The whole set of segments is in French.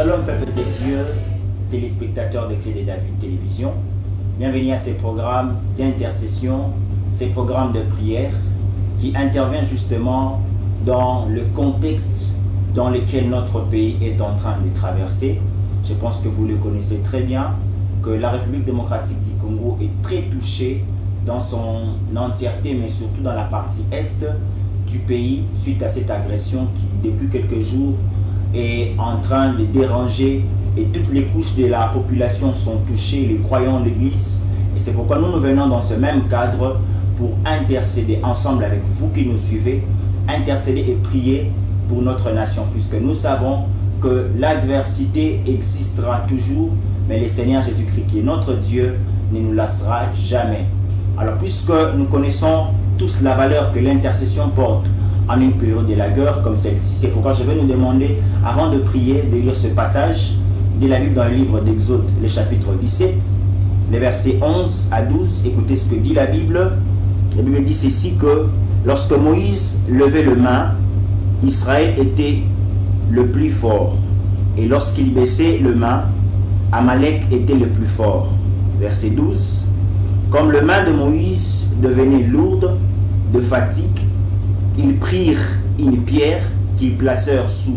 Shalom peuple de Dieu, téléspectateurs des Clés de David Télévision. Bienvenue à ces programmes d'intercession, ces programmes de prière qui interviennent justement dans le contexte dans lequel notre pays est en train de traverser. Je pense que vous le connaissez très bien, que la République démocratique du Congo est très touchée dans son entièreté, mais surtout dans la partie est du pays, suite à cette agression qui, depuis quelques jours, est en train de déranger et toutes les couches de la population sont touchées, les croyants, l'Église. Et c'est pourquoi nous venons dans ce même cadre pour intercéder ensemble avec vous qui nous suivez, intercéder et prier pour notre nation, puisque nous savons que l'adversité existera toujours, mais le Seigneur Jésus-Christ, qui est notre Dieu, ne nous laissera jamais. Alors, puisque nous connaissons tous la valeur que l'intercession porte en une période de la guerre comme celle-ci, c'est pourquoi je vais nous demander, avant de prier, de lire ce passage de la Bible dans le livre d'Exode, le chapitre 17, les versets 11 à 12. Écoutez ce que dit la Bible. La Bible dit ceci, que lorsque Moïse levait le main, Israël était le plus fort. Et lorsqu'il baissait le main, Amalek était le plus fort. Verset 12. Comme le main de Moïse devenait lourde de fatigue, ils prirent une pierre qu'ils placèrent sous.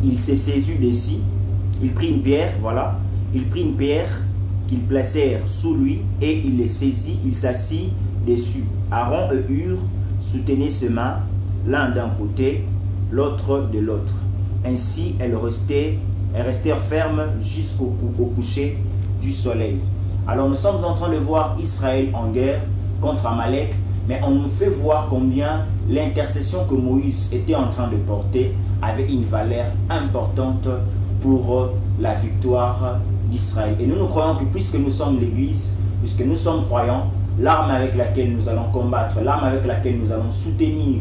Il s'est saisi dessus. Il prit une pierre, voilà. Il prit une pierre qu'ils placèrent sous lui et il les saisit, il s'assit dessus. Aaron et Hur soutenaient ses mains, l'un d'un côté, l'autre de l'autre. Ainsi, elles restèrent fermes jusqu'au coucher du soleil. Alors nous sommes en train de voir Israël en guerre contre Amalek, mais on nous fait voir combien l'intercession que Moïse était en train de porter avait une valeur importante pour la victoire d'Israël. Et nous croyons que puisque nous sommes l'Église, puisque nous sommes croyants, l'arme avec laquelle nous allons combattre, l'arme avec laquelle nous allons soutenir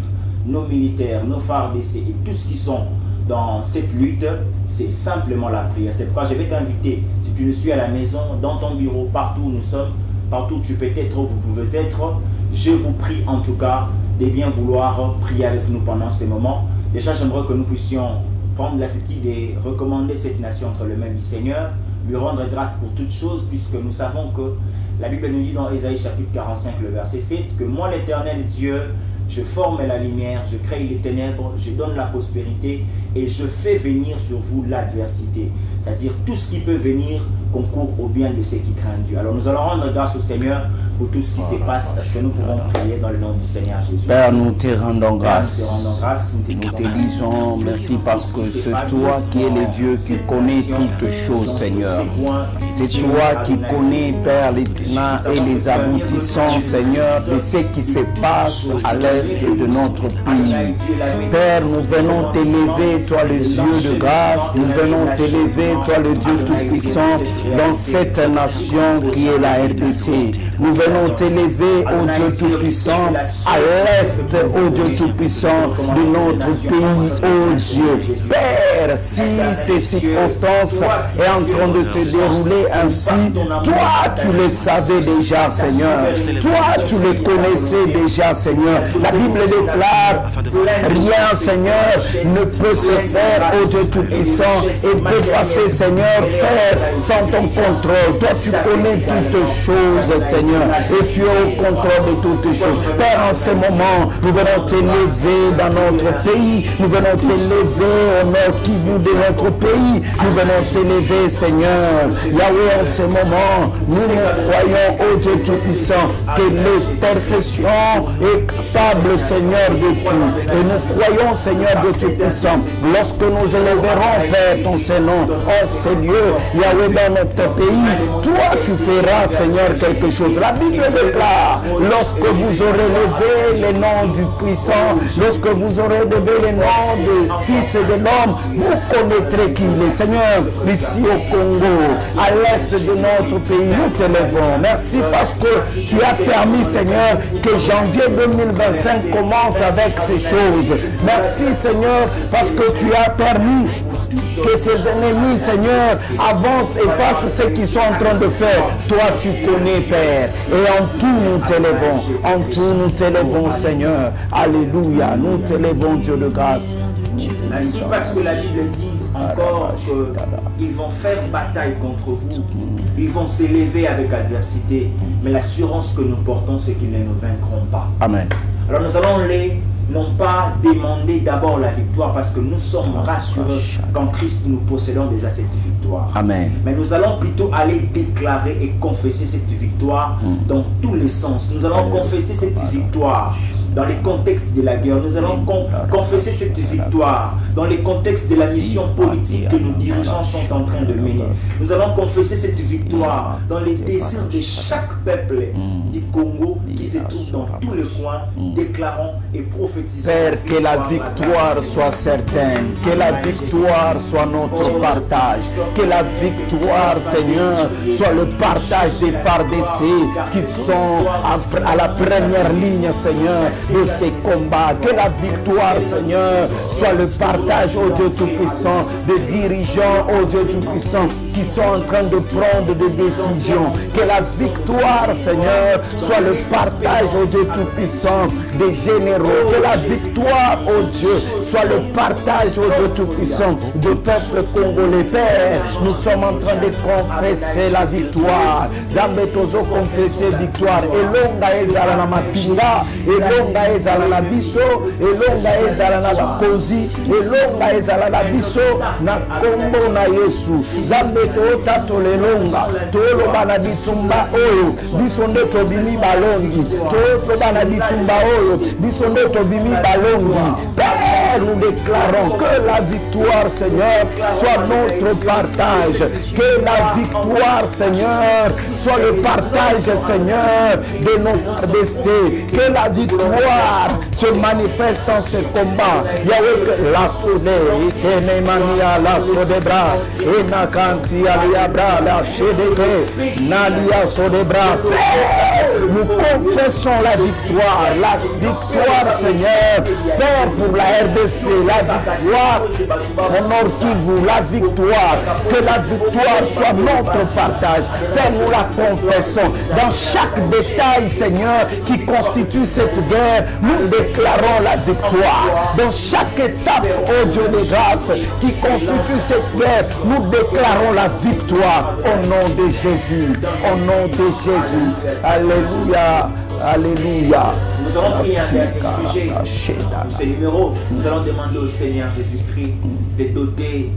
nos militaires, nos FARDC et tous ceux qui sont dans cette lutte, c'est simplement la prière. C'est pourquoi je vais t'inviter, si tu nous suis à la maison, dans ton bureau, partout où nous sommes, partout où tu peux être, vous pouvez être, je vous prie en tout cas de bien vouloir prier avec nous pendant ces moments. Déjà, j'aimerais que nous puissions prendre l'attitude de recommander cette nation entre les mains du Seigneur, lui rendre grâce pour toutes choses, puisque nous savons que la Bible nous dit dans Ésaïe chapitre 45, le verset 7, que moi l'Éternel Dieu, je forme la lumière, je crée les ténèbres, je donne la prospérité et je fais venir sur vous l'adversité. C'est-à-dire tout ce qui peut venir concourt au bien de ceux qui craignent Dieu. Alors nous allons rendre grâce au Seigneur pour tout ce qui se passe, parce que nous pouvons prier dans le nom du Seigneur Jésus. Père, nous te rendons grâce. Nous te disons merci parce que c'est toi qui es le Dieu qui connaît toutes choses, Seigneur. C'est toi qui connais, Père, les tenants et les aboutissants, Seigneur, de ce qui se passe à l'est de notre pays. Père, nous venons t'élever, toi le Dieu de grâce. Nous venons t'élever, toi le Dieu tout-puissant, dans cette nation qui est la RDC. Nous venons t'élever, ô Dieu tout-puissant, à l'est, ô Dieu tout-puissant, de notre pays, ô Dieu. Père, si ces circonstances sont en train de se dérouler ainsi, toi, tu les savais déjà, Seigneur. Toi, tu les connaissais déjà, Seigneur. La Bible déclare, rien, Seigneur, ne peut se faire, ô Dieu tout-puissant, et peut passer, Seigneur, Père, sans ton contrôle. Toi, tu connais toutes choses, Seigneur, et tu es au contrôle de toutes choses. Père, en ce moment, nous venons t'élever dans notre pays. Nous venons t'élever au nord Kivu de notre pays. Nous venons t'élever, Seigneur. Yahweh, en ce moment, nous croyons, ô Dieu tout-puissant, que l'intercession est capable, Seigneur, de tout. Et nous croyons, Seigneur, de tout-puissant, lorsque nous élèverons, Père, ton Saint-Nom, oh Seigneur, Yahweh, dans notre pays, toi, tu feras, Seigneur, quelque chose. La Bible déclare, lorsque vous aurez levé les noms du puissant, lorsque vous aurez levé les noms du Fils de l'homme, vous connaîtrez qui il est. Seigneur, ici au Congo, à l'est de notre pays, nous t'élevons. Merci parce que tu as permis, Seigneur, que janvier 2025 commence avec ces choses. Merci, Seigneur, parce que tu as permis que ces ennemis, Seigneur, avancent et fassent ce qu'ils sont en train de faire. Toi, tu connais, Père. Et en tout, nous t'élevons. En tout, nous t'élevons, Seigneur. Alléluia. Nous t'élevons, Dieu de grâce. Parce que la Bible dit encore qu'ils vont faire bataille contre vous. Ils vont s'élever avec adversité. Mais l'assurance que nous portons, c'est qu'ils ne nous vaincront pas. Amen. Alors nous allons non pas demander d'abord la victoire, parce que nous sommes rassurés qu'en Christ nous possédons déjà cette victoire. Amen. Mais nous allons plutôt aller déclarer et confesser cette victoire dans tous les sens. Nous allons confesser cette victoire dans les contextes de la guerre. Nous allons confesser cette victoire dans les contextes de la mission politique que nos dirigeants sont en train de mener. Nous allons confesser cette victoire dans les désirs de chaque peuple du Congo qui se trouve dans tous les coins, déclarant et prophétisant. Père, que la victoire soit certaine, que la victoire soit notre partage, que la victoire, Seigneur, soit le partage des FARDC qui sont à la première ligne, Seigneur, de ces combats. Que la victoire, Seigneur, soit le partage, ô Dieu Tout-Puissant, des dirigeants, ô Dieu Tout-Puissant, qui sont en train de prendre des décisions. Que la victoire, Seigneur, soit le partage, ô Dieu Tout-Puissant, des généraux. Que la victoire, ô Dieu, soit le partage, ô Dieu Tout-Puissant, du peuple congolais. Père, nous sommes en train de confesser la victoire. Dambetozo confesser victoire. Elonga ezala na mapinga, elonga ezala na biso, elonga ezala na bakozi, elonga ezala na biso na kombo na Yesu. Zambeto tato lelonga, toloba na bitumba oyo, biso nde tobimi balongi, toloba na bitumba oyo, biso nde tobimi balongi. Père, nous déclarons que la victoire, Seigneur, soit notre partage. Que la victoire, Seigneur, soit le partage, Seigneur, de nos décès. Que la victoire se manifeste en ce combat. Yahweh, la soleil, Tenemania, la sodebra, Enakanti, Aliabra, la Chedeke, Nalia sodebra. Nous confessons la victoire, Seigneur, Père, pour la RDC, la victoire au Nord Kivu, la victoire, que la victoire soit notre partage. Père, nous la confessons. Dans chaque détail, Seigneur, qui constitue cette guerre, nous déclarons la victoire. Dans chaque étape, ô Dieu de grâce, qui constitue cette guerre, nous déclarons la victoire au nom de Jésus. Au nom de Jésus. Alléluia. Alléluia. Nous allons prier un sujet pour ces numéros. Nous allons demander au Seigneur Jésus-Christ de doter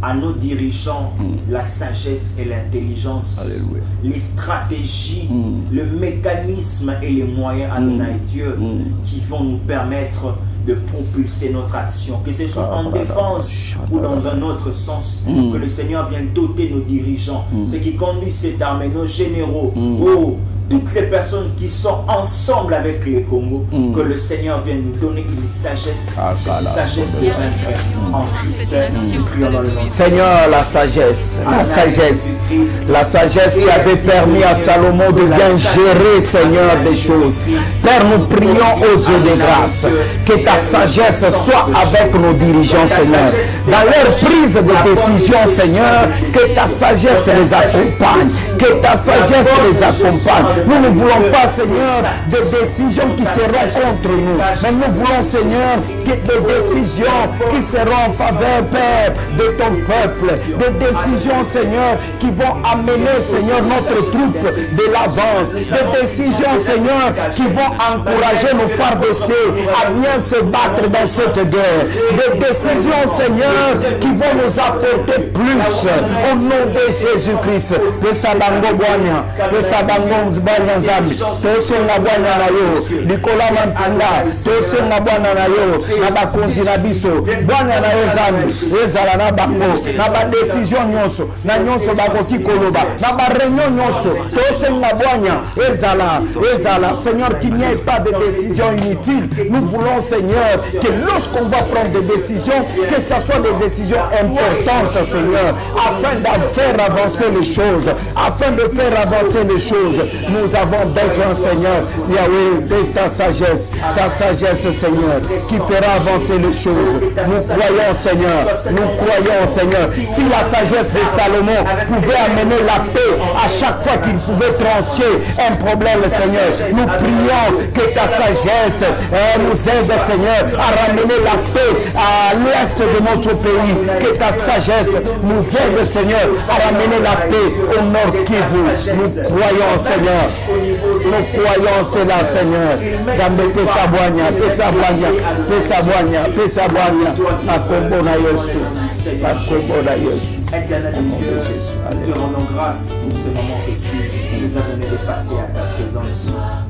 à nos dirigeants la sagesse et l'intelligence, les stratégies, le mécanisme et les moyens à donner à Dieu qui vont nous permettre de propulser notre action, que ce soit en défense ou dans un autre sens, que le Seigneur vienne doter nos dirigeants, ceux qui conduisent cette armée, nos généraux, toutes les personnes qui sont ensemble avec les Congo, que le Seigneur vienne nous donner une sagesse, une sagesse de vaincre en Christ. Seigneur, la sagesse qui avait permis à Salomon de bien gérer, Seigneur, des choses. Père, nous prions au Dieu de grâce, que ta sagesse soit avec nos dirigeants, Seigneur. Dans leur prise de décision, Seigneur, que ta sagesse les accompagne, que ta sagesse les accompagne. Nous ne voulons pas, Seigneur, des décisions qui seront contre nous, mais nous voulons, Seigneur, que des décisions qui seront en faveur, Père, de ton peuple, des décisions, Seigneur, qui vont amener, Seigneur, notre troupe de l'avance, des décisions, Seigneur, qui vont encourager nos FARDC à bien se battre dans cette guerre, des décisions, Seigneur, qui vont nous apporter plus au nom de Jésus-Christ. Pesadango Boanya, Pesadango Zbanya Zambi, Tosenga Boanya na yo, Nicolas Mantanga, Tosenga Boanya na yo, Nabakonzi na biso, Boanya na yo Zambi, Ezala na bango, na ba décision nyonso, na nyonso bakoki koloba, na ba réunion nyonso, Tosenga Boanya, Ezala, Seigneur, qu'il n'y ait pas de décision inutile. Nous voulons, Seigneur, que lorsqu'on va prendre des décisions, que ce soit des décisions importantes, Seigneur, afin de faire avancer les choses, afin de faire avancer les choses. Nous avons besoin, Seigneur, Yahweh, de ta sagesse, Seigneur, qui fera avancer les choses. Nous croyons, Seigneur, si la sagesse de Salomon pouvait amener la paix à chaque fois qu'il pouvait trancher un problème, Seigneur, nous prions que ta sagesse nous aide, Seigneur, à ramener la paix à l'est de notre pays. Que ta sagesse nous aide, Seigneur, à ramener la paix au nord Kivu. Nous croyons, Seigneur. Nous croyons cela, Seigneur. Zambe Pesabwanya. Éternel Dieu, nous te rendons grâce pour ce moment que tu nous as donné de passer à ta présence.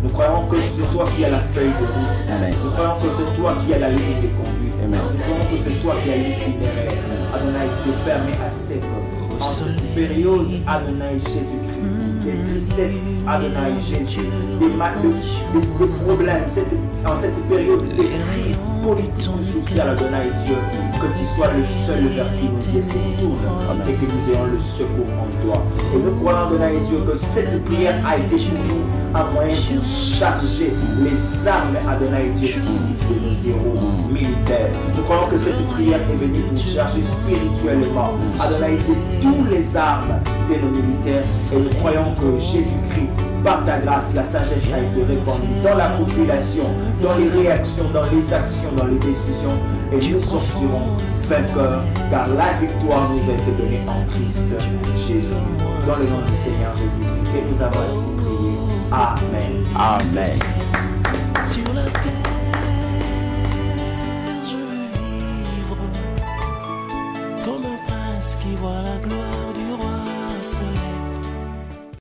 Nous croyons que c'est toi qui as la feuille de route. Nous croyons que c'est toi qui as la ligne de conduite. Nous croyons que c'est toi qui as l'itinéraire. Adonai, Dieu permet à ce que en cette période, Adonai Jésus-Christ, des tristesses, Adonai Jésus, des problèmes, en cette période de crise politique ou sociale, Adonai Dieu, que tu sois le seul vers qui nos yeux se tournent et que nous ayons le secours en toi. Et nous croyons, Adonai Dieu, que cette prière a été pour nous un moyen pour charger les armes, Adonai Dieu, physiques de nos héros militaires. Nous croyons que cette prière est venue pour charger spirituellement, Adonai Dieu, tous les armes de nos militaires. Et nous croyons que Jésus-Christ, par ta grâce, la sagesse a été répandue dans la population, dans les réactions, dans les actions, dans les décisions. Et nous sortirons vainqueurs, car la victoire nous a été donnée en Christ Jésus. Dans le nom du Seigneur Jésus-Christ. Et nous avons ainsi prié. Amen. Amen.